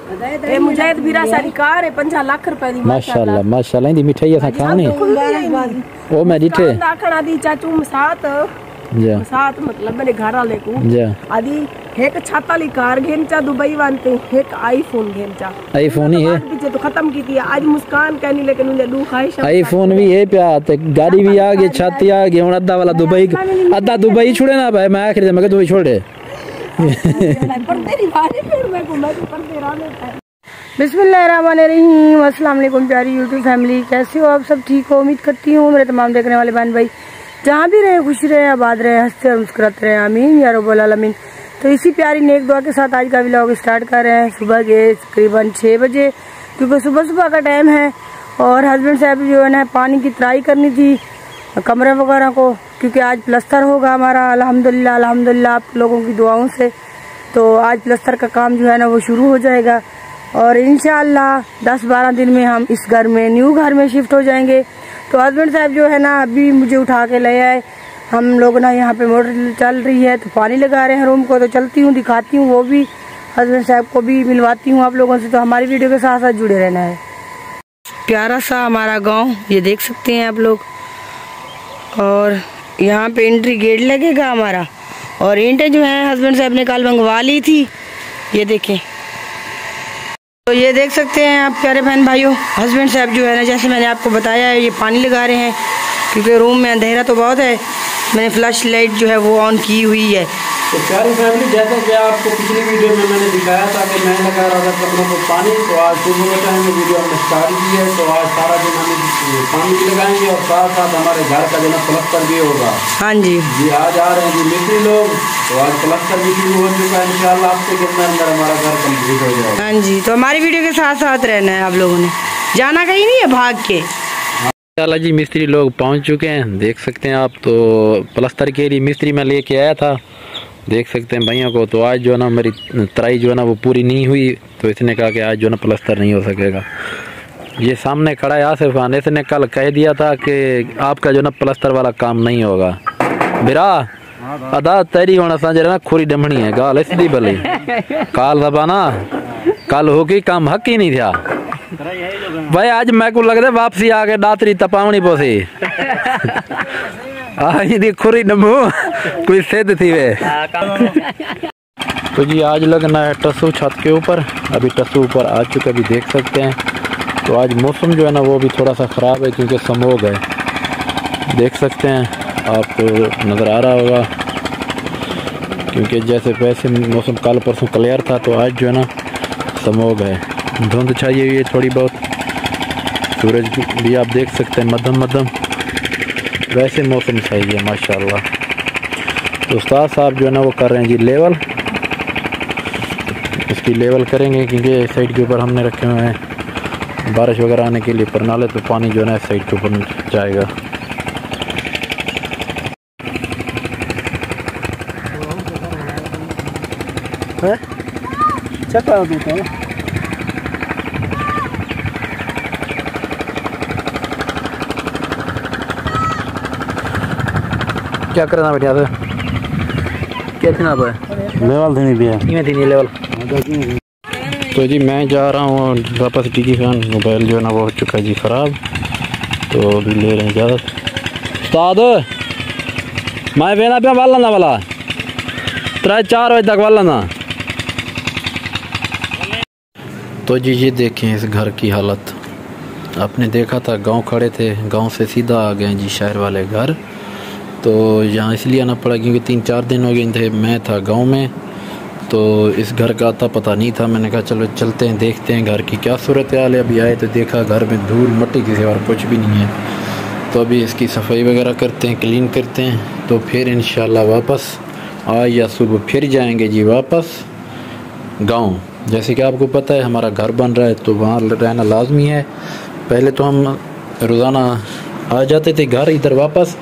ये मुजाहिद बीरा सारी कार है 50 लाख रुपए दी माशाल्लाह माशाल्लाह इंदी मिठाई असा खानी ओ मैं डिठे दाखना दी चाचू साथ मतलब मेरे घर वाले को आदि एक छाता ली कार घेनचा दुबई वांते एक आईफोन घेनचा आईफोन ही है पीछे तो खत्म की थी आज मुस्कान कहनी लेकिन मुझे दू ख्वाहिश आईफोन भी है प्या ते गाड़ी भी आ गई छाती आ गई हुन अद्धा वाला दुबई अद्धा दुबई छोड़े ना भाई मैं आखिर मैं दुबई छोड़े बिस्मिल्लाहिर्रहमानिर्रहीम अस्सलाम वालेकुम प्यारी यूट्यूब फैमिली, कैसे हो आप सब? ठीक हो उम्मीद करती हूँ। मेरे तमाम देखने वाले बहन भाई जहाँ भी रहे खुश रहे, आबाद रहे, हंसते और मुस्कुराते रहे, आमीन या रब्बुल आलमीन। तो इसी प्यारी नेक दुआ के साथ आज का व्लॉग स्टार्ट कर रहे हैं सुबह के तकरीबन 6 बजे, क्योंकि सुबह का टाइम है और हस्बैंड साहब जो है ना पानी की तराई करनी थी कमरे वगैरह को, क्योंकि आज प्लस्तर होगा हमारा अल्हम्दुलिल्लाह आप लोगों की दुआओं से। तो आज प्लस्तर का काम जो है ना वो शुरू हो जाएगा और इंशाअल्लाह 10-12 दिन में हम इस घर में न्यू घर में शिफ्ट हो जाएंगे। तो हस्बैंड साहब जो है ना अभी मुझे उठा के ले आए, हम लोग ना यहाँ पे मोटर चल रही है तो पानी लगा रहे हैं रूम को। तो चलती हूँ दिखाती हूँ, वो भी हस्बैंड साहब को भी मिलवाती हूँ आप लोगों से। तो हमारी वीडियो के साथ साथ जुड़े रहना है। प्यारा सा हमारा गाँव ये देख सकते हैं आप लोग, और यहाँ पे एंट्री गेट लगेगा हमारा। और ईंटें जो है हस्बैंड साहब ने कल मंगवा ली थी, ये देखें। तो ये देख सकते हैं आप प्यारे बहन भाइयों, हस्बैंड साहब जो है ना जैसे मैंने आपको बताया है ये पानी लगा रहे हैं, क्योंकि रूम में अंधेरा तो बहुत है। मैंने फ्लैश लाइट जो है वो ऑन की हुई है। तो प्यारी फैमिली, जैसा कि आपको पिछली वीडियो में मैंने दिखाया था कि मैं लगा रहा था कपड़ों को पानी, तो आज सुबह के टाइम में वीडियो हमने स्टार्ट की है। तो आज सारा दिन हम पानी भी लगाएंगे और साथ साथ हमारे घर का जो है प्लस्तर भी होगा। हाँ जी आज आ रहे हैं जी मिस्त्री लोग, तो आज प्लस्तर भी शुरू हो चुका है। इंशाल्लाह हफ्ते के अंदर हमारा घर कम्प्लीट हो जाएगा। हाँ जी, तो हमारी वीडियो के साथ साथ रहना है, आप लोगों ने जाना कहीं नहीं है भाग के। चला जी मिस्त्री लोग पहुंच चुके हैं, देख सकते हैं आप। तो प्लस्तर के लिए मिस्त्री मैं लेके आया था, देख सकते हैं भैया को। तो आज जो है ना मेरी तराई जो है ना वो पूरी नहीं हुई, तो इसने कहा कि आज जो है ना प्लस्तर नहीं हो सकेगा। ये सामने खड़ा है आसिफ खान, इसने कल कह दिया था कि आपका जो है ना प्लस्तर वाला काम नहीं होगा। बिरा अदा तेरी होना समझ रहे ना खोरी डमणी है गाल इसलिए भले काल दबाना कल हो गई काम हक ही नहीं था भाई। आज मैं को लग रहा वापसी आके दातरी तपावनी पोसी खुरी डमू कोई सिद्ध थी वे। तो जी आज लगना है टसू छत के ऊपर, अभी टसू ऊपर आ चुका भी देख सकते हैं। तो आज मौसम जो है ना वो भी थोड़ा सा ख़राब है, क्योंकि स्मोग है, देख सकते हैं आपको नज़र आ रहा होगा। क्योंकि जैसे वैसे मौसम कल परसों क्लियर था, तो आज जो है ना स्मोग है, धुंध छाई हुई है थोड़ी बहुत। सूरज भी आप देख सकते हैं मध्यम मध्यम, वैसे मौसम सही है माशाल्लाह। तो उस्ताद साहब जो है ना वो कर रहे हैं जी लेवल, इसकी लेवल करेंगे क्योंकि साइड के ऊपर हमने रखे हुए हैं बारिश वगैरह आने के लिए परनाले, तो पानी जो है ना साइड के ऊपर जाएगा। चक्का देते हैं क्या करना बेटा था क्या थी ना लेवल देनी भी है थी नहीं लेवल। तो जी मैं जा रहा हूँ वापस टीकी खान, मोबाइल जो है ना वो हो चुका है जी ख़राब, तो अभी ले रहे हैं इजाज़त। उस्ताद मैं वेना पे वाल ना वाला 3-4 बजे तक वाला ना। तो जी ये देखें इस घर की हालत, आपने देखा था गांव खड़े थे, गांव से सीधा आ गए जी शहर वाले घर। तो यहाँ इसलिए आना पड़ा क्योंकि 3-4 दिन हो गए थे मैं था गांव में, तो इस घर का आता पता नहीं था। मैंने कहा चलो चलते हैं देखते हैं घर की क्या सूरत हाल है। अभी आए तो देखा घर में धूल मट्टी की सिवा कुछ भी नहीं है। तो अभी इसकी सफाई वगैरह करते हैं, क्लीन करते हैं, तो फिर इंशाल्लाह वापस आज या सुबह फिर जाएंगे जी वापस गाँव। जैसे कि आपको पता है हमारा घर बन रहा है, तो वहाँ रहना लाजमी है। पहले तो हम रोज़ाना आ जाते थे घर इधर वापस,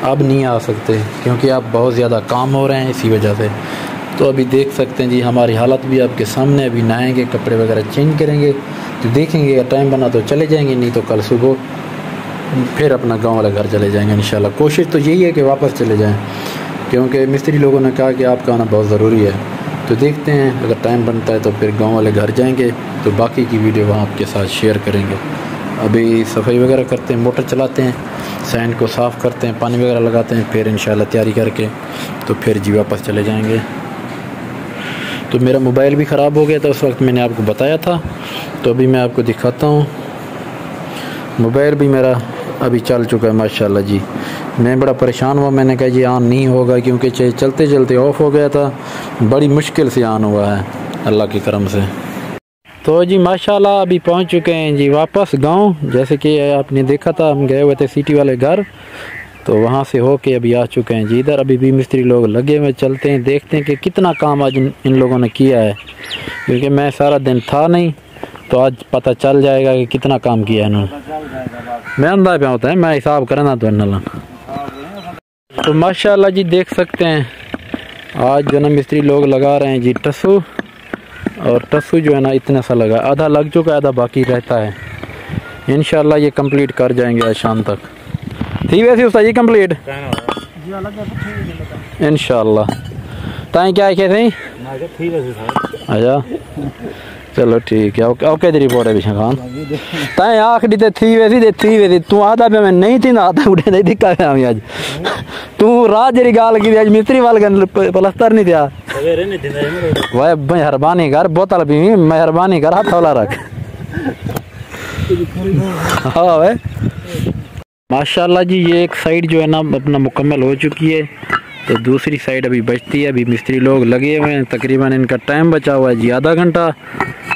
अब नहीं आ सकते क्योंकि अब बहुत ज़्यादा काम हो रहे हैं इसी वजह से। तो अभी देख सकते हैं जी हमारी हालत भी आपके सामने, अभी नहाएंगे कपड़े वगैरह चेंज करेंगे, तो देखेंगे टाइम बना तो चले जाएंगे, नहीं तो कल सुबह फिर अपना गांव वाला घर चले जाएंगे इंशाल्लाह। कोशिश तो यही है कि वापस चले जाएं, क्योंकि मिस्त्री लोगों ने कहा कि आपका आना बहुत ज़रूरी है। तो देखते हैं, अगर टाइम बनता है तो फिर गांव वाले घर जाएंगे, तो बाकी की वीडियो वहाँ आपके साथ शेयर करेंगे। अभी सफाई वगैरह करते हैं, मोटर चलाते हैं, सैंड को साफ़ करते हैं, पानी वगैरह लगाते हैं, फिर इंशाल्लाह तैयारी करके तो फिर जी वापस चले जाएंगे। तो मेरा मोबाइल भी ख़राब हो गया था, उस वक्त मैंने आपको बताया था, तो अभी मैं आपको दिखाता हूँ। मोबाइल भी मेरा अभी चल चुका है माशाल्लाह जी। मैं बड़ा परेशान हुआ, मैंने कहा जी ऑन नहीं होगा, क्योंकि चलते चलते ऑफ़ हो गया था, बड़ी मुश्किल से ऑन हुआ है अल्लाह के करम से। तो जी माशाल्लाह अभी पहुंच चुके हैं जी वापस गांव। जैसे कि आपने देखा था, हम गए हुए थे सिटी वाले घर, तो वहां से होके अभी आ चुके हैं जी इधर। अभी भी मिस्त्री लोग लगे हुए, चलते हैं देखते हैं कि कितना काम आज इन लोगों ने किया है, क्योंकि मैं सारा दिन था नहीं, तो आज पता चल जाएगा कि कितना काम किया है इन्होंने। मैं अंदाज पे होता है, मैं हिसाब करना तो इन्होंने। तो माशाल्लाह जी देख सकते हैं आज जो ना मिस्त्री लोग लगा रहे हैं जी टस्सू, और टस्सू जो है ना इतना सा लगा, आधा लग चुका है, आधा बाकी रहता है। इंशाल्लाह ये कंप्लीट कर जाएंगे आज शाम तक। थी वैसे उसका ये कंप्लीट इंशाल्लाह। ताई क्या है थे? अच्छा चलो ठीक है, ओके तेरी रिपोर्ट है खान। ताई आखिरी ते थी वैसी तू आधा पे मैं नहीं थी ना, आधा उठे नहीं दिखा है आज तू रात जरी गाल की आज मिस्त्री वाल प्लस्तर नहीं था। वह मेहरबानी कर, बोतल भी मेहरबानी कर, हाथ हौला रख। हाँ भाई माशाल्लाह जी, ये एक साइड जो है ना अपना मुकम्मल हो चुकी है, तो दूसरी साइड अभी बचती है। अभी मिस्त्री लोग लगे हुए हैं, तकरीबन इनका टाइम बचा हुआ है जी आधा घंटा,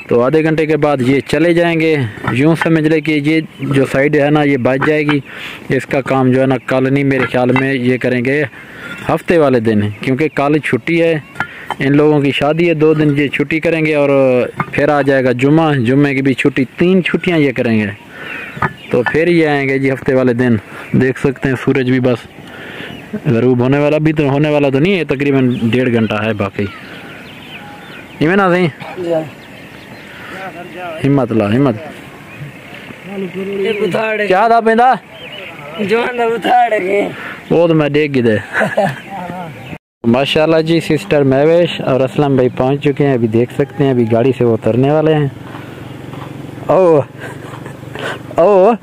तो आधे घंटे के बाद ये चले जाएंगे। यूँ समझ ले कि ये जो साइड है ना ये बच जाएगी। इसका काम जो है ना कल नहीं, मेरे ख्याल में ये करेंगे हफ्ते वाले दिन, क्योंकि कल छुट्टी है, इन लोगों की शादी है, 2 दिन ये छुट्टी करेंगे और फिर आ जाएगा जुम्मे की भी छुट्टी, 3 छुट्टियाँ ये करेंगे, तो फिर ये आएंगे जी हफ्ते वाले दिन। देख सकते हैं सूरज भी बस गरूब होने वाला, भी तो होने वाला तो नहीं है, तकरीबन 1.5 घंटा है बाकी। इवें ना सही हिम्मत ला हिम्मत क्या था पेंदा वो तो मैं देख दे। माशाल्लाह जी सिस्टर महवेश और असलम भाई पहुंच चुके हैं, अभी देख सकते हैं, अभी गाड़ी से वो उतरने वाले हैं। ओ ओ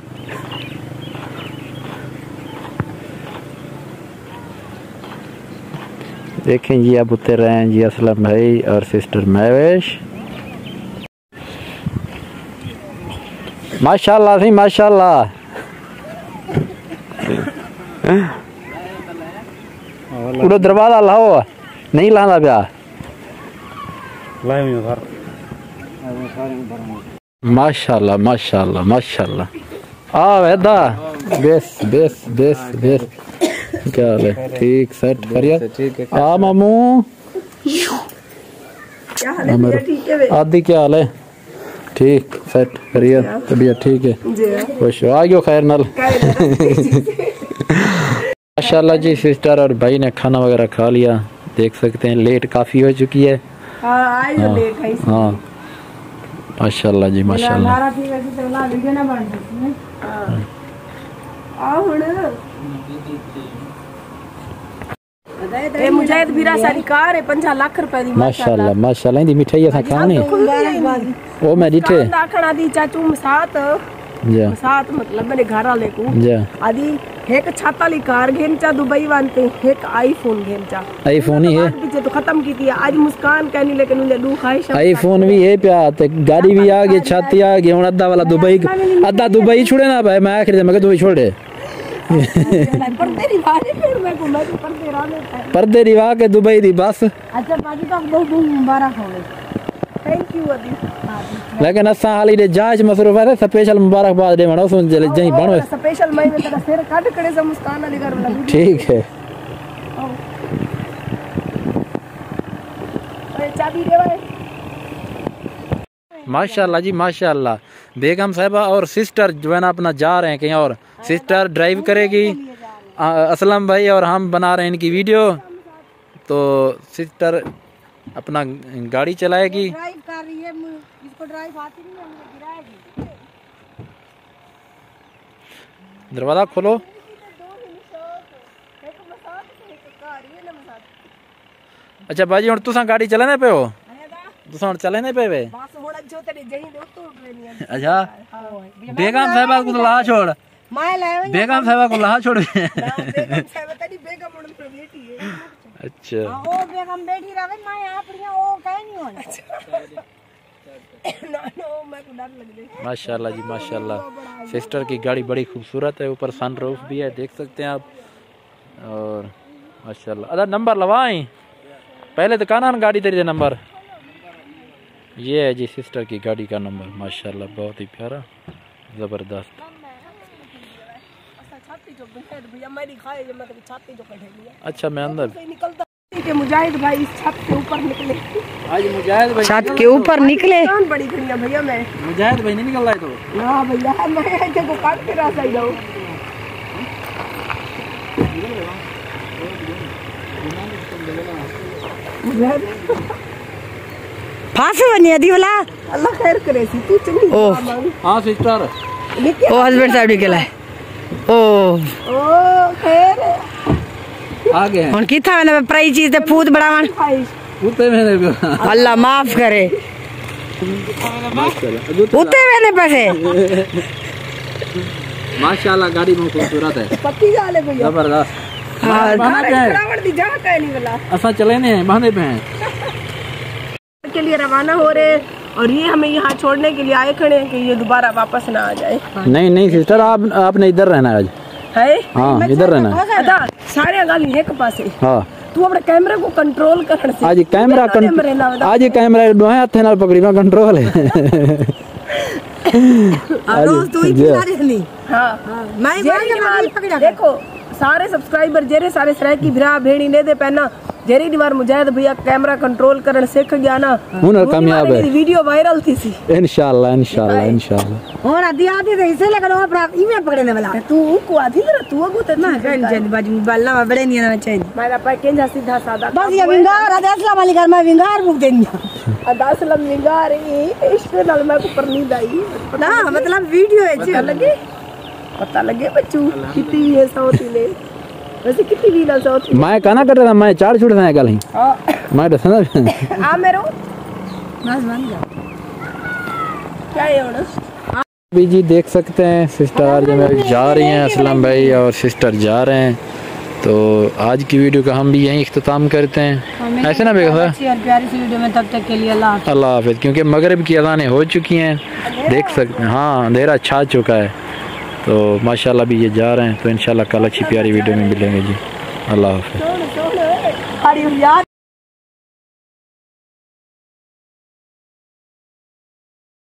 देखें जी, अब उतर रहे हैं जी असलम भाई और सिस्टर महवेश। माशाल्लाह सी माशाल्लाह। पूरा दरवाजा लाओ, नहीं लाना प्या माशाल्लाह माशाल्लाह माशाल्लाह। आ वेदा बेस बेस बेस बेस क्या हाल है? ठीक सेट करिए। आ मामू आदि क्या हाल है? ठीक सेट करिए, तबीयत ठीक है? खुश हो? आ गयो खैर नाल। माशाल्लाह जी सिस्टर और भाई ने खाना वगैरह खा लिया, देख सकते हैं लेट काफ़ी हो चुकी है। हाँ माशाल्लाह जी माशाल्लाह। मुजाहिद भीरा सारी कार है 50 लाख रुपए दी माशाल्लाह माशाल्लाह। इंदी मिठाई असा खाने ओ मैं डिठे लाखना दी चाचू साथ जा साथ मतलब मेरे घर वाले को जा आदि एक छाताली कार घेन चा दुबई वानते एक आईफोन घेन चा। आईफोन ही है पीछे तो खत्म की थी आज मुस्कान कहनी, लेकिन उन्हें दू ख्वाहिश आईफोन भी है प्या, ते गाड़ी भी आ गई, छाती आ गई, हुन अद्धा वाला दुबई, अद्धा दुबई छोड़े ना भाई। मैं आखिर मैं दुबई छोड़ दे पर्दे रिवा के दुबई दी बस। अच्छा बाकी तो बहुत बहुत मुबारक हो, थैंक यू अदी। लेकिन असा हाली दे जांच मसरूफ है, स्पेशल मुबारकबाद दे मनो सुन जले जई बनो स्पेशल मैं तेरा सिर काट करे से मुस्कान अली घर वाला ठीक है। ओए चाबी दे भाई। माशाल्लाह जी माशाल्लाह। बेगम साहिबा और सिस्टर जो है ना अपना जा रहे हैं कहीं और, सिस्टर ड्राइव करेगी, असलम भाई और हम बना रहे हैं इनकी वीडियो, तो सिस्टर अपना गाड़ी चलाएगी। ड्राइव कर रही है, इसको ड्राइव आती नहीं है, हमें गिराएगी। दरवाजा खोलो। अच्छा बाजी हुण तुसां गाड़ी चलाने पे हो तुसां हुण चलाने पे वे अच्छा बेगम साहिबा को ला छोड़ बेगम साहिबा को ला छोड़ अच्छा ओ बेगम बैठी रहे मैं आपड़ियां ओ कह नहीं होना माशाल्लाह जी माशाल्लाह। सिस्टर की गाड़ी बड़ी खूबसूरत है, ऊपर सनरूफ भी है, देख सकते हैं आप। और माशाल्लाह अदा नंबर लवाएं पहले तो काना गाड़ी तेरी नंबर ये है जी सिस्टर की गाड़ी का नंबर माशाल्लाह बहुत ही प्यारा ज़बरदस्त। अच्छा मैं अंदर मुजाहिद भाई इस छत के ऊपर निकले आज मुजाहिद भाई छत के ऊपर निकले बड़ी दुनिया भैया मैं मुजाहिद भाई नहीं निकल रहा है तो ना भैया मैं देखो काट के रास्ता ही जाऊं फांसी बनी है दी वाला अल्लाह खैर करे सी तू चंगी हां सिस्टर ओ हस्बैंड साहब निकला है ओ खैर आ गए हुन की था मैंने प्राई चीज ते फूट बढ़ावन उते मैंने अल्लाह माफ करे उते मैंने पैसे माशाल्लाह गाड़ी में खूबसूरत है पक्की गाल है भैया जबरदस्त हां ड्राइवर दी जगह है नहीं वाला असा चले ने बहाने पे हैं के लिए रवाना हो रहे और ये हमें यहाँ छोड़ने के लिए आए खड़े हैं कि ये दोबारा वापस ना आ जाए। नहीं नहीं सिस्टर आपने इधर रहना है आज है हाँ इधर रहना है सारे गाली एक पासे हाँ तू अपने कैमरे को कंट्रोल करने से आज कैमरा आज कैमरा दोहे हाथ नाल पकड़ी में कंट्रोल है रोज तू ही खिला रहनी हां मैं पकड़ा देखो सारे सब्सक्राइबर जेरे सारे सराय की भरा भेड़ी ने दे पहना जेरी दीवार मुजाहिद भैया कैमरा कंट्रोल करन सीख गया ना हुनर कामयाब है वीडियो वायरल थी सी इंशाल्लाह इंशाल्लाह इंशाल्लाह और आधी आधी तो इसे लगनो अपना इमे पकड़ने वाला तू को आधी ना तू को तो ना जन बाजू बाल्ला बड़े नहीं ना चाहिए मेरा पास केंजा सीधा सादा बस ये विंगार आधा अस्सलाम वालेकुम मैं विंगार बुक देनी आधा अस्सलाम विंगार इश्क नाल मैं ऊपर नींद आई ना मतलब वीडियो है पता लगे बच्चू कितनी है सौती ले वैसे कितनी वीला सौती मैं कहना कर रहा था मैं चार छुड़ था कल ही हां मैं दसना आ मेरो बस बन गया क्या है और भी जी देख सकते हैं सिस्टर जो जा रही हैं असलम भाई और सिस्टर जा रहे हैं। तो आज की वीडियो का हम भी यहीं इख्तिताम करते हैं ऐसे ना बेगम प्यारी सी वीडियो में तब तक के लिए अल्लाह हाफिज़ क्योंकि मगरिब की अज़ानें हो चुकी हैं देख सकते हैं हाँ अंधेरा छा चुका है। तो माशाल्लाह भी ये जा रहे हैं तो इंशाल्लाह कल अच्छी प्यारी वीडियो में मिलेंगे जी। अल्लाह हाफ़िज़।